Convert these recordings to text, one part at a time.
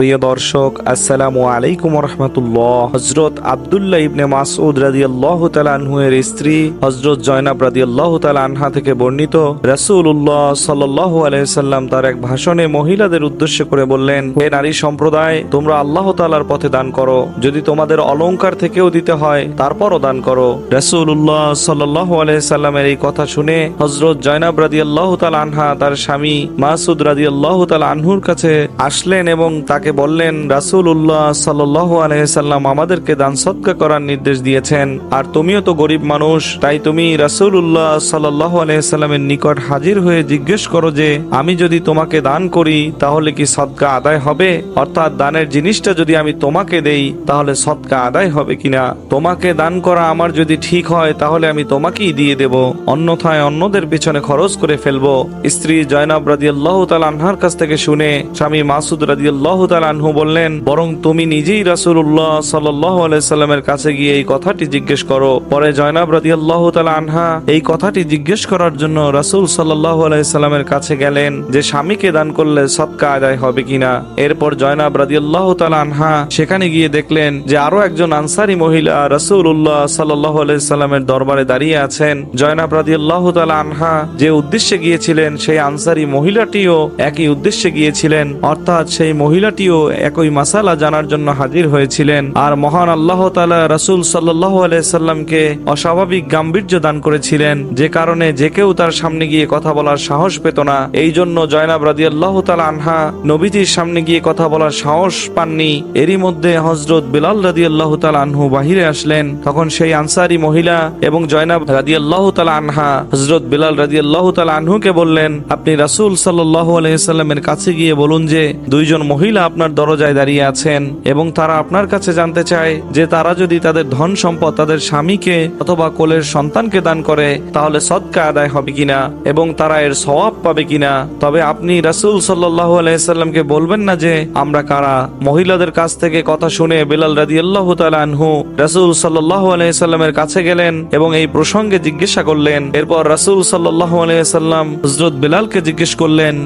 প্রিয় দর্শক, আসসালামু আলাইকুম রাহমাতুল্লাহ। হযরত আব্দুল্লাহ ইবনে মাসউদ রাদিয়াল্লাহু তাআলা আনহু এর স্ত্রী হযরত জয়নাব রাদিয়াল্লাহু তাআলা আনহা থেকে বর্ণিত, রাসূলুল্লাহ সাল্লাল্লাহু আলাইহি সাল্লাম তার এক ভাষণে মহিলাদের উদ্দেশ্য করে বললেন, হে নারী সম্প্রদায়, তোমরা আল্লাহ তাআলার পথে দান করো। যদি তোমাদের অলংকার থেকেও দিতে হয় তারপরও দান করো। রাসূলুল্লাহ সাল্লাল্লাহু আলাইহি সাল্লামের এই কথা শুনে হযরত জয়নাব রাদিয়াল্লাহু তাআলা আনহা তার স্বামী মাসউদ রাদিয়াল্লাহু তাআলা আনহুর কাছে আসলেন এবং তাকে বললেন, রাসূলুল্লাহ সাল্লাল্লাহু আলাইহি সাল্লাম আমাদেরকে দান সদকা করার নির্দেশ দিয়েছেন, আর তুমিও তো গরিব মানুষ, তাই তুমি রাসূলুল্লাহ সাল্লাল্লাহু আলাইহি সাল্লামের নিকট হাজির হয়ে জিজ্ঞেস করো যে আমি যদি তোমাকে দান করি তাহলে কি সদকা আদায় হবে, অর্থাৎ দানের জিনিসটা যদি আমি তোমাকে দেই তাহলে সদকা আদায় হবে কিনা। তোমাকে দান করা আমার যদি ঠিক হয় তাহলে আমি তোমাকেই দিয়ে দেব, অন্যথায় অন্যদের পিছনে খরচ করে ফেলবো। স্ত্রী জয়নাব রাদিয়াল্লাহু তাআলা আনহার কাছ থেকে শুনে স্বামী মাসউদ রাদিয়াল্লাহু তাআলা আনহু বললেন, বরং তুমি নিজেই রাসূলুল্লাহ সাল্লাল্লাহু আলাইহি সাল্লামের কাছে গিয়ে এই কথাটি জিজ্ঞেস করো। পরে জয়নাব রাদিয়াল্লাহু তাআলা আনহা এই কথাটি জিজ্ঞেস করার জন্য রাসূল সাল্লাল্লাহু আলাইহি সাল্লামের কাছে গেলেন যে স্বামীকে দান করলে সদকা আদায় হবে কিনা। এরপর জয়নাব রাদিয়াল্লাহু তাআলা আনহা সেখানে গিয়ে দেখলেন যে আরো একজন আনসারী মহিলা রাসূলুল্লাহ সাল্লাল্লাহু আলাইহি সাল্লামের দরবারে দাঁড়িয়ে আছেন। জয়নাব রাদিয়াল্লাহু তাআলা আনহা যে উদ্দেশ্যে গিয়েছিলেন সেই আনসারী মহিলাটিও একই উদ্দেশ্যে গিয়েছিলেন, অর্থাৎ সেই মহিলাটিও একই মাসালা জানার জন্য হাজির হয়েছিলেন। আর মহান আল্লাহ তাআলা রাসূল সাল্লাল্লাহু আলাইহি সাল্লামকে অস্বাভাবিক গাম্ভীর্য দান করেছিলেন, যে কারণে যে কেউ তার সামনে গিয়ে কথা বলার সাহস পেত না। এই জন্য জয়নাব রাদিয়াল্লাহু তাআলা আনহা নবীজির সামনে গিয়ে কথা বলার সাহস পাননি। এরই মধ্যে হযরত বিলাল রাদিয়াল্লাহু তাআলা আনহু বাহিরে আসলেন। তখন সেই আনসারী মহিলা এবং জয়নাব রাদিয়াল্লাহু তাআলা আনহা হযরত বিলাল রাদিয়াল্লাহু তাআলা আনহুকে বললেন, আপনি রাসূল সাল্লাল্লাহু আলাইহি সাল্লামের কাছে গিয়ে বলুন যে দুইজন মহিলা আপনার দরজায় দাঁড়িয়ে আছেন এবং তারা আপনার কাছে জানতে চায় যে তারা যদি তাদের ধন সম্পদ তাদের স্বামীকে অথবা কোলের সন্তানকে দান করে তাহলে সদকা আদায় হবে কিনা এবং তারা এর সওয়াব পাবে কিনা। তবে আপনি রাসূল সাল্লাল্লাহু আলাইহি সাল্লামকে বলবেন না যে আমরা কারা। মহিলাদের কাছ থেকে কথা শুনে বিলাল রাদিয়াল্লাহু তাআলা আনহু রাসূল সাল্লাল্লাহু আলাইহি সাল্লামের কাছে গেলেন এবং এই প্রসঙ্গে জিজ্ঞাসা করলেন। এরপর রাসূল সাল্লাল্লাহু আলাইহি সাল্লাম হযরত বিলালকে জিজ্ঞেস করলেন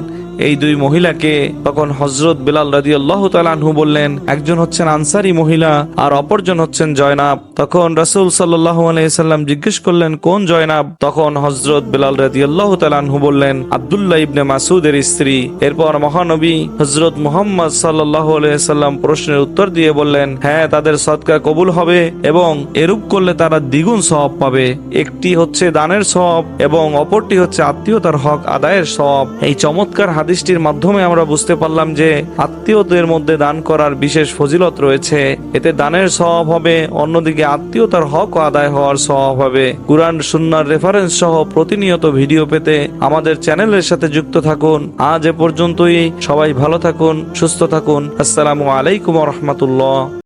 এই দুই মহিলাকে। তখন হযরত বিলাল রাদিয়াল্লাহু তাআলা আনহু বললেন, একজন হচ্ছেন আনসারী মহিলা আর অপরজন হচ্ছেন জয়নাব। তখন রাসূল সাল্লাল্লাহু আলাইহি সাল্লাম জিজ্ঞেস করলেন, কোন জয়নাব? তখন হযরত বিলাল রাদিয়াল্লাহু তাআলা আনহু বললেন, আব্দুল্লাহ ইবনে মাসউদের স্ত্রী। এরপর মহানবী হযরত মুহাম্মদ সাল্লাল্লাহু আলাইহি সাল্লাম প্রশ্নের উত্তর দিয়ে বললেন, হ্যাঁ, তাদের সদকা কবুল হবে এবং এরূপ করলে তারা দ্বিগুণ সওয়াব পাবে। একটি হচ্ছে দানের সওয়াব এবং অপরটি হচ্ছে আত্মীয়তার হক আদায়ের সওয়াব। এই চমৎকার হাদিসটির মাধ্যমে আমরা বুঝতে পারলাম যে আত্মীয়দের মধ্যে দান করার বিশেষ ফজিলত রয়েছে। এতে দানের সওয়াব হবে, অন্যদিকে আত্মীয়তার হক আদায় হওয়ার সওয়াব হবে। কুরআন সুন্নাহর রেফারেন্স সহ প্রতিনিয়ত ভিডিও পেতে আমাদের চ্যানেলের সাথে যুক্ত থাকুন। আজ এ পর্যন্তই। সবাই ভালো থাকুন, সুস্থ থাকুন। আসসালামু আলাইকুম ওয়া রাহমাতুল্লাহ।